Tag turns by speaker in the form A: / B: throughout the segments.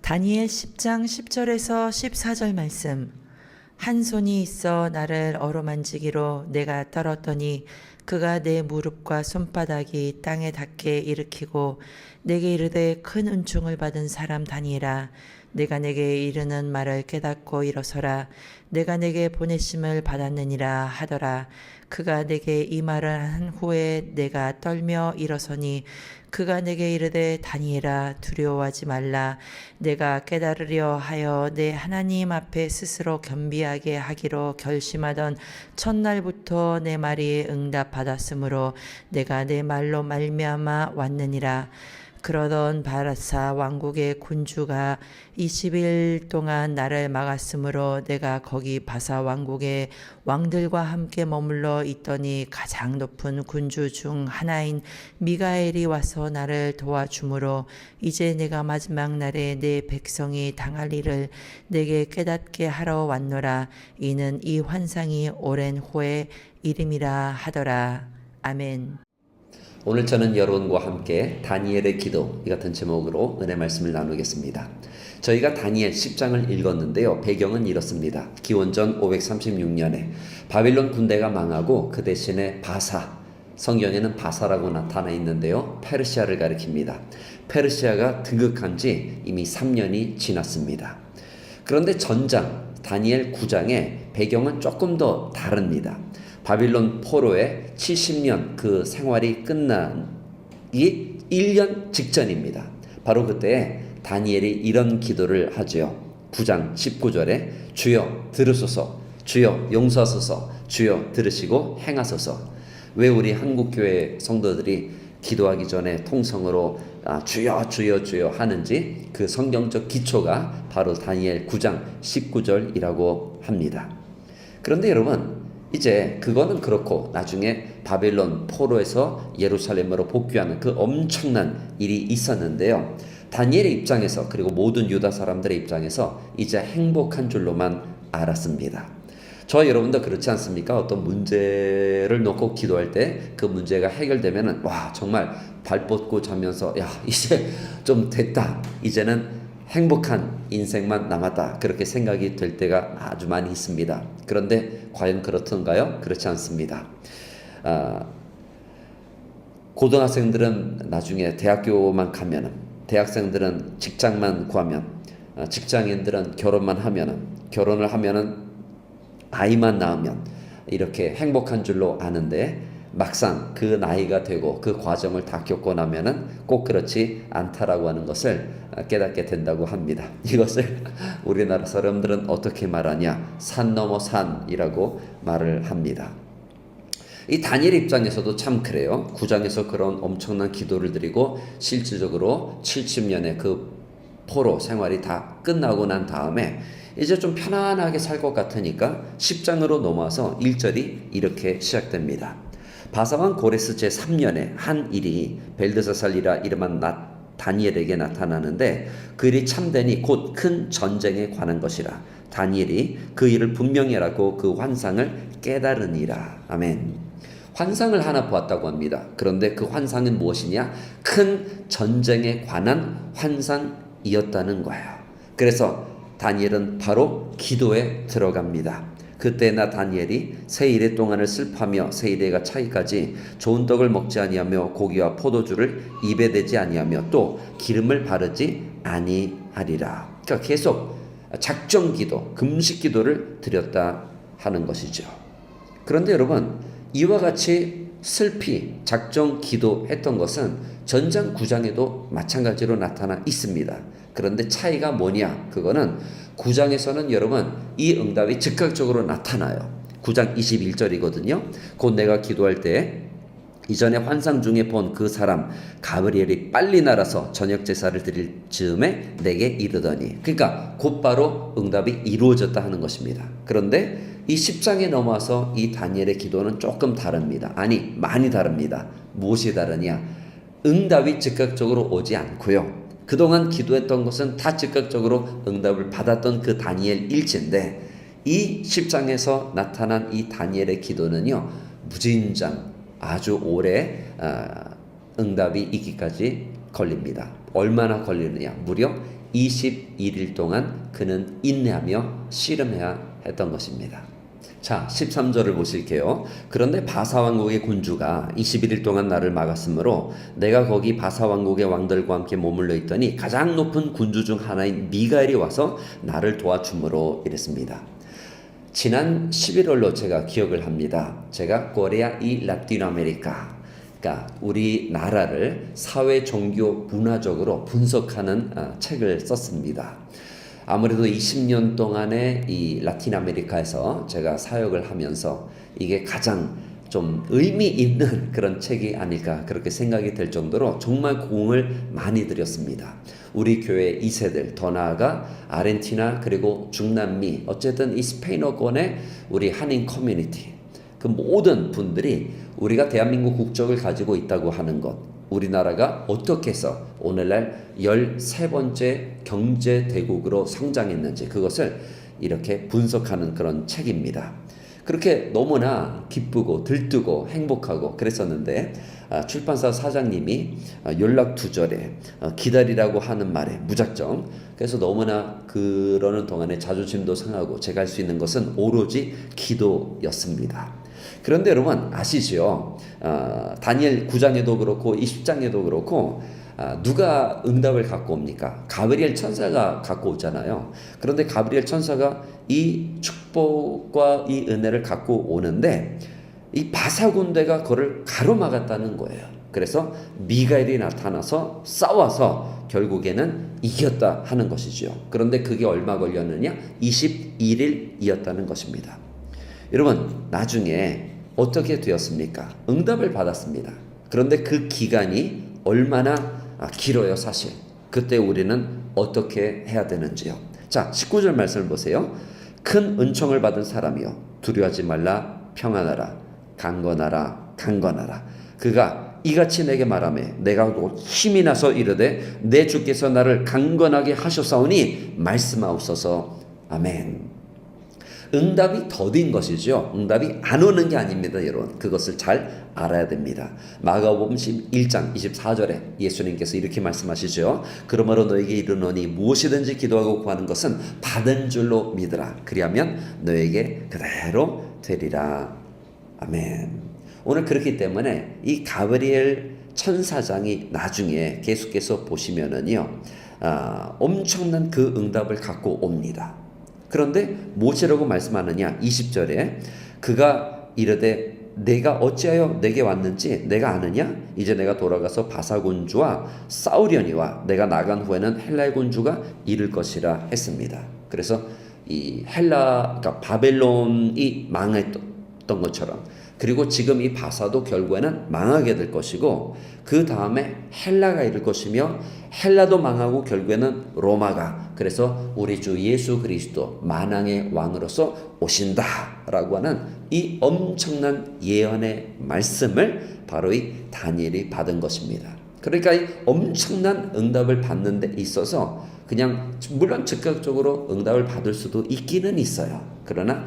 A: 다니엘 10장 10절에서 14절 말씀. 한 손이 있어 나를 어루만지기로 내가 떨었더니 그가 내 무릎과 손바닥이 땅에 닿게 일으키고 내게 이르되 큰 은총을 받은 사람 다니엘아, 내가 내게 이르는 말을 깨닫고 일어서라. 내가 내게 보내심을 받았느니라 하더라. 그가 내게 이 말을 한 후에 내가 떨며 일어서니 그가 내게 이르되 다니엘아, 두려워하지 말라. 내가 깨달으려 하여 내 하나님 앞에 스스로 겸비하게 하기로 결심하던 첫날부터 내 말이 응답받았으므로 내가 내 말로 말미암아 왔느니라. 그러던 바사 왕국의 군주가 20일 동안 나를 막았으므로 내가 거기 바사 왕국의 왕들과 함께 머물러 있더니 가장 높은 군주 중 하나인 미가엘이 와서 나를 도와주므로 이제 내가 마지막 날에 내 백성이 당할 일을 내게 깨닫게 하러 왔노라. 이는 이 환상이 오랜 후의 이름이라 하더라. 아멘.
B: 오늘 저는 여러분과 함께 다니엘의 기도 이 같은 제목으로 은혜 말씀을 나누겠습니다. 저희가 다니엘 10장을 읽었는데요. 배경은 이렇습니다. 기원전 536년에 바빌론 군대가 망하고 그 대신에 바사, 성경에는 바사라고 나타나 있는데요. 페르시아를 가리킵니다. 페르시아가 등극한 지 이미 3년이 지났습니다. 그런데 전장 다니엘 9장의 배경은 조금 더 다릅니다. 바빌론 포로의 70년 그 생활이 끝난 이 1년 직전입니다. 바로 그때 다니엘이 이런 기도를 하죠. 9장 19절에 주여 들으소서, 주여 용서하소서, 주여 들으시고 행하소서. 왜 우리 한국교회 성도들이 기도하기 전에 통성으로 주여 주여 주여 하는지 그 성경적 기초가 바로 다니엘 9장 19절이라고 합니다. 그런데 여러분, 이제 그거는 그렇고 나중에 바벨론 포로에서 예루살렘으로 복귀하는 그 엄청난 일이 있었는데요. 다니엘의 입장에서 그리고 모든 유다 사람들의 입장에서 이제 행복한 줄로만 알았습니다. 저 여러분도 그렇지 않습니까? 어떤 문제를 놓고 기도할 때 그 문제가 해결되면은 와 정말 발 뻗고 자면서 야 이제 좀 됐다. 이제는 행복한 인생만 남았다. 그렇게 생각이 될 때가 아주 많이 있습니다. 그런데 과연 그렇던가요? 그렇지 않습니다. 고등학생들은 나중에 대학교만 가면은, 대학생들은 직장만 구하면, 직장인들은 결혼만 하면은, 결혼을 하면은 아이만 낳으면 이렇게 행복한 줄로 아는데 막상 그 나이가 되고 그 과정을 다 겪고 나면은 꼭 그렇지 않다라고 하는 것을 깨닫게 된다고 합니다. 이것을 우리나라 사람들은 어떻게 말하냐? 산 넘어 산이라고 말을 합니다. 이 다니엘 입장에서도 참 그래요. 9장에서 그런 엄청난 기도를 드리고 실질적으로 70년의 그 포로 생활이 다 끝나고 난 다음에 이제 좀 편안하게 살 것 같으니까 10장으로 넘어와서 1절이 이렇게 시작됩니다. 바사왕 고레스 제3년에 한 일이 벨드사살이라 이름한 다니엘에게 나타나는데 그 일이 참되니 곧 큰 전쟁에 관한 것이라. 다니엘이 그 일을 분명히 알았고 그 환상을 깨달으니라. 아멘. 환상을 하나 보았다고 합니다. 그런데 그 환상은 무엇이냐? 큰 전쟁에 관한 환상이었다는 거예요. 그래서 다니엘은 바로 기도에 들어갑니다. 그때나 다니엘이 새 이래 동안을 슬퍼하며 새 이래가 차기까지 좋은 떡을 먹지 아니하며 고기와 포도주를 입에 대지 아니하며 또 기름을 바르지 아니하리라. 그러니까 계속 작정 기도, 금식 기도를 드렸다 하는 것이죠. 그런데 여러분, 이와 같이 슬피 작정 기도했던 것은 전장 9장에도 마찬가지로 나타나 있습니다. 그런데 차이가 뭐냐? 그거는 9장에서는 여러분 이 응답이 즉각적으로 나타나요. 9장 21절이거든요. 곧 내가 기도할 때 이전에 환상 중에 본 그 사람 가브리엘이 빨리 날아서 저녁 제사를 드릴 즈음에 내게 이르더니, 그러니까 곧바로 응답이 이루어졌다 하는 것입니다. 그런데 이 10장에 넘어와서 이 다니엘의 기도는 조금 다릅니다. 아니 많이 다릅니다. 무엇이 다르냐? 응답이 즉각적으로 오지 않고요. 그동안 기도했던 것은 다 즉각적으로 응답을 받았던 그 다니엘 일체인데 이 10장에서 나타난 이 다니엘의 기도는요, 무진장 아주 오래 응답이 있기까지 걸립니다. 얼마나 걸리느냐? 무려 21일 동안 그는 인내하며 씨름해야 했던 것입니다. 자, 13절을 보실게요. 그런데 바사 왕국의 군주가 21일 동안 나를 막았으므로 내가 거기 바사 왕국의 왕들과 함께 머물러 있더니 가장 높은 군주 중 하나인 미가엘이 와서 나를 도와줌으로 이랬습니다. 지난 11월로 제가 기억을 합니다. 제가 코리아 이 라틴 아메리카, 그러니까 우리나라를 사회, 종교, 문화적으로 분석하는 책을 썼습니다. 아무래도 20년 동안의 이 라틴 아메리카에서 제가 사역을 하면서 이게 가장 좀 의미 있는 그런 책이 아닐까 그렇게 생각이 될 정도로 정말 공을 많이 들였습니다. 우리 교회 2세들, 더 나아가 아르헨티나 그리고 중남미, 어쨌든 이 스페인어권의 우리 한인 커뮤니티, 그 모든 분들이 우리가 대한민국 국적을 가지고 있다고 하는 것, 우리나라가 어떻게 해서 오늘날 13번째 경제대국으로 성장했는지 그것을 이렇게 분석하는 그런 책입니다. 그렇게 너무나 기쁘고 들뜨고 행복하고 그랬었는데 출판사 사장님이 연락 두절에 기다리라고 하는 말에 무작정, 그래서 너무나 그러는 동안에 자존심도 상하고 제가 할 수 있는 것은 오로지 기도였습니다. 그런데 여러분 아시죠? 다니엘 9장에도 그렇고 20장에도 그렇고 누가 응답을 갖고 옵니까? 가브리엘 천사가 갖고 오잖아요. 그런데 가브리엘 천사가 이 축복과 이 은혜를 갖고 오는데 이 바사 군대가 그를 가로막았다는 거예요. 그래서 미가엘이 나타나서 싸워서 결국에는 이겼다 하는 것이죠. 그런데 그게 얼마 걸렸느냐? 21일이었다는 것입니다. 여러분 나중에 어떻게 되었습니까? 응답을 받았습니다. 그런데 그 기간이 얼마나 길어요 사실. 그때 우리는 어떻게 해야 되는지요? 자, 19절 말씀을 보세요. 큰 은총을 받은 사람이여 두려워하지 말라, 평안하라, 강건하라, 강건하라. 그가 이같이 내게 말하매 내가 힘이 나서 이르되 내 주께서 나를 강건하게 하셨사오니 말씀하옵소서. 아멘. 응답이 더딘 것이죠. 응답이 안 오는 게 아닙니다, 여러분. 그것을 잘 알아야 됩니다. 마가복음 1장 24절에 예수님께서 이렇게 말씀하시죠. 그러므로 너에게 이르노니 무엇이든지 기도하고 구하는 것은 받은 줄로 믿으라. 그리하면 너에게 그대로 되리라. 아멘. 오늘 그렇기 때문에 이 가브리엘 천사장이 나중에 계속해서 보시면은요, 엄청난 그 응답을 갖고 옵니다. 그런데 무엇이라고 말씀하느냐? 20절에 그가 이르되 내가 어찌하여 내게 왔는지 내가 아느냐? 이제 내가 돌아가서 바사 군주와 싸우려니와 내가 나간 후에는 헬라의 군주가 이를 것이라 했습니다. 그래서 이 그러니까 바벨론이 망했던 것처럼, 그리고 지금 이 바사도 결국에는 망하게 될 것이고 그 다음에 헬라가 이를 것이며 헬라도 망하고 결국에는 로마가, 그래서 우리 주 예수 그리스도 만왕의 왕으로서 오신다라고 하는 이 엄청난 예언의 말씀을 바로 이 다니엘이 받은 것입니다. 그러니까 이 엄청난 응답을 받는 데 있어서 그냥 물론 즉각적으로 응답을 받을 수도 있기는 있어요. 그러나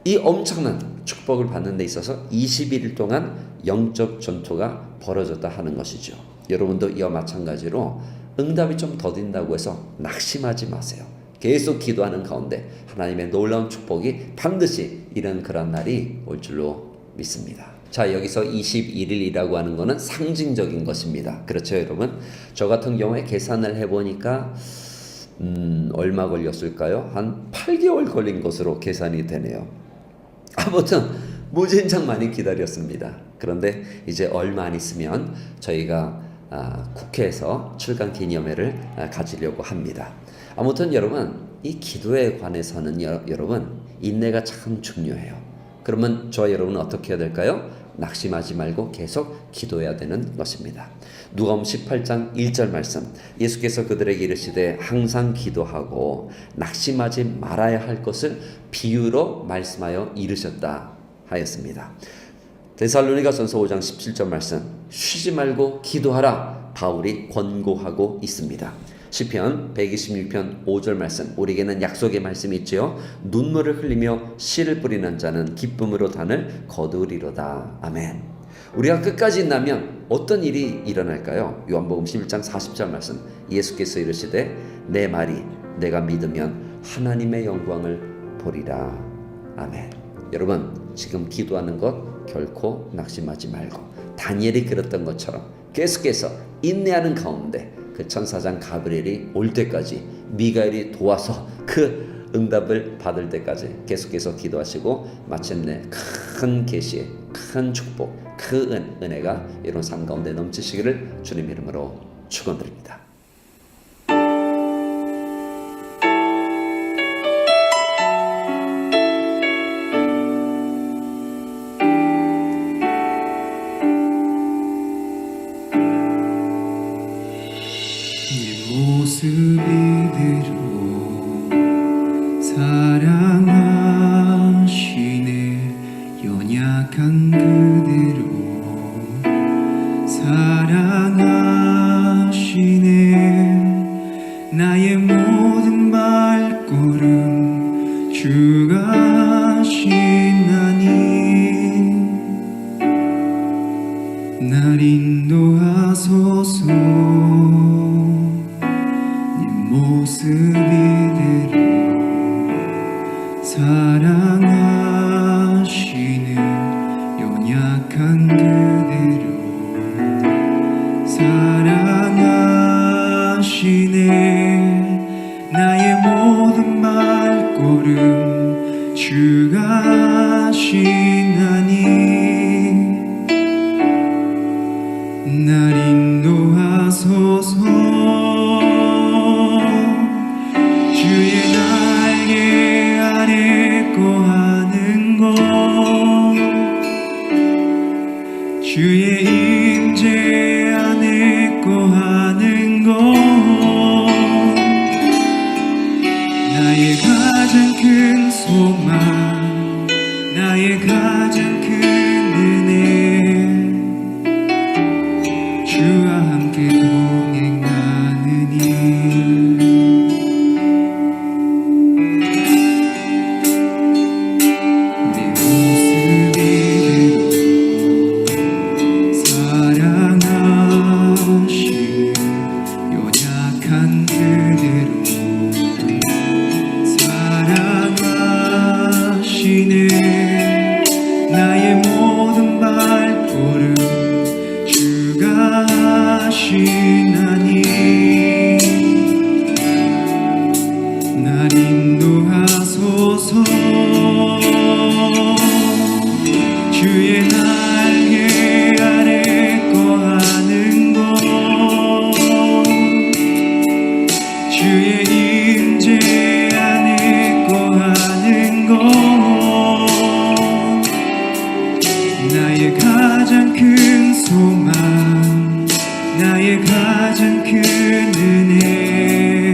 B: 이 엄청난 축복을 받는 데 있어서 21일 동안 영적 전투가 벌어졌다 하는 것이죠. 여러분도 이와 마찬가지로 응답이 좀 더딘다고 해서 낙심하지 마세요. 계속 기도하는 가운데 하나님의 놀라운 축복이 반드시 이런 그런 날이 올 줄로 믿습니다. 자, 여기서 21일이라고 하는 것은 상징적인 것입니다. 그렇죠, 여러분? 저 같은 경우에 계산을 해보니까 얼마 걸렸을까요? 한 8개월 걸린 것으로 계산이 되네요. 아무튼 무진장 많이 기다렸습니다. 그런데 이제 얼마 안 있으면 저희가 국회에서 출간 기념회를 가지려고 합니다. 아무튼 여러분, 이 기도에 관해서는 여러분 인내가 참 중요해요. 그러면 저와 여러분은 어떻게 해야 될까요? 낙심하지 말고 계속 기도해야 되는 것입니다. 누가복음 18장 1절 말씀, 예수께서 그들에게 이르시되 항상 기도하고 낙심하지 말아야 할 것을 비유로 말씀하여 이르셨다 하였습니다. 데살로니가전서 5장 17절 말씀, 쉬지 말고 기도하라 바울이 권고하고 있습니다. 시편 126편 5절 말씀, 우리에게는 약속의 말씀이 있지요. 눈물을 흘리며 씨를 뿌리는 자는 기쁨으로 단을 거두리로다. 아멘. 우리가 끝까지 있다면 어떤 일이 일어날까요? 요한복음 11장 40절 말씀, 예수께서 이르시되 내 말이 내가 믿으면 하나님의 영광을 보리라. 아멘. 여러분, 지금 기도하는 것 결코 낙심하지 말고 다니엘이 그랬던 것처럼 계속해서 인내하는 가운데 그 천사장 가브리엘이 올 때까지, 미가엘이 도와서 그 응답을 받을 때까지 계속해서 기도하시고 마침내 큰 계시의 큰 축복, 그 은혜가 여러분 삶 가운데 넘치시기를 주님 이름으로 축원드립니다.
C: 모습 이대로 사랑하시네. 연약한 그대로 사랑하시네. 나의 모든 발걸음 주가 하시나니 날 인도하소서. 모습 이대로 사랑하시는 연약한 그대로 사랑하시네. 나의 모든 발걸음 주가 하시나니 날 인도하소서. 주의 날개 아래 거하는 것, 주의 임재 안에 거하는 것, 나의 가장 큰 소망, 나의 가장 큰 은혜, 주와 함께 동행하는 일. 나의 모든 발걸음 주가 하시나니 날 인도하소서. 주의 날개 아래 거하는 것, 주의 임재 안에 거하는 것, 나의 가장 큰 소망, 나의 가장 큰 은혜,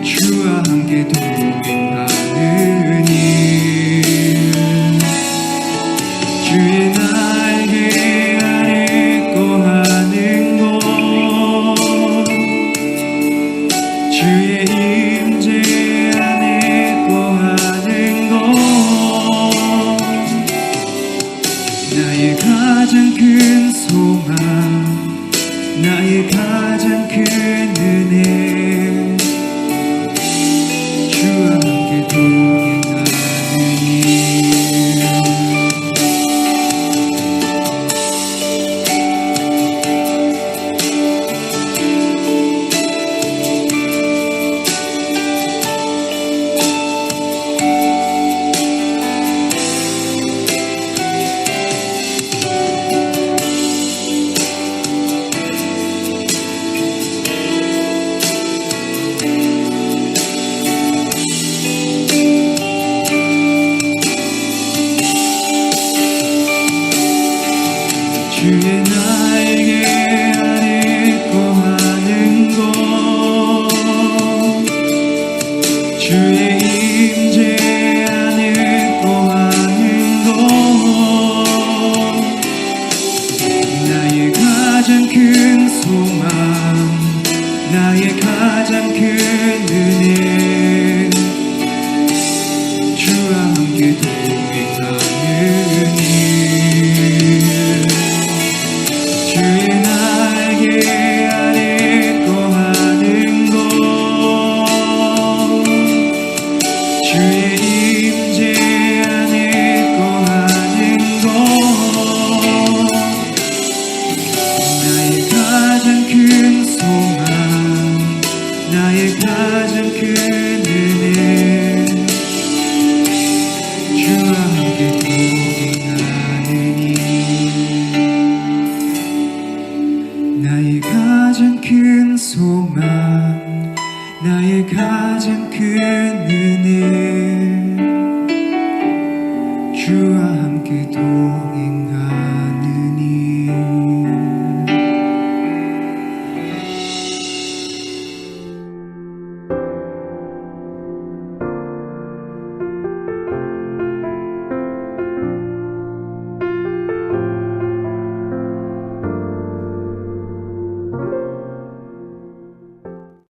C: 주와 함께 동행하는 일. 주의 날개 아래 거하는 것, 주의 임재 안에 거하는 것, 나의 가장 큰 소망, 나의 가장 큰 은혜, 주와 함께 동행하는 일. 주의 날개 아래 거하는 것, 주의 임재 안에 거하는 것, 나의 가장 큰 소망, 나의 가장 큰 은혜, 주와 함께 동행하는 일. 나의 가장 큰 은혜 주와 함께 동행하느니 나의 가장 큰 소망 나의 가장 큰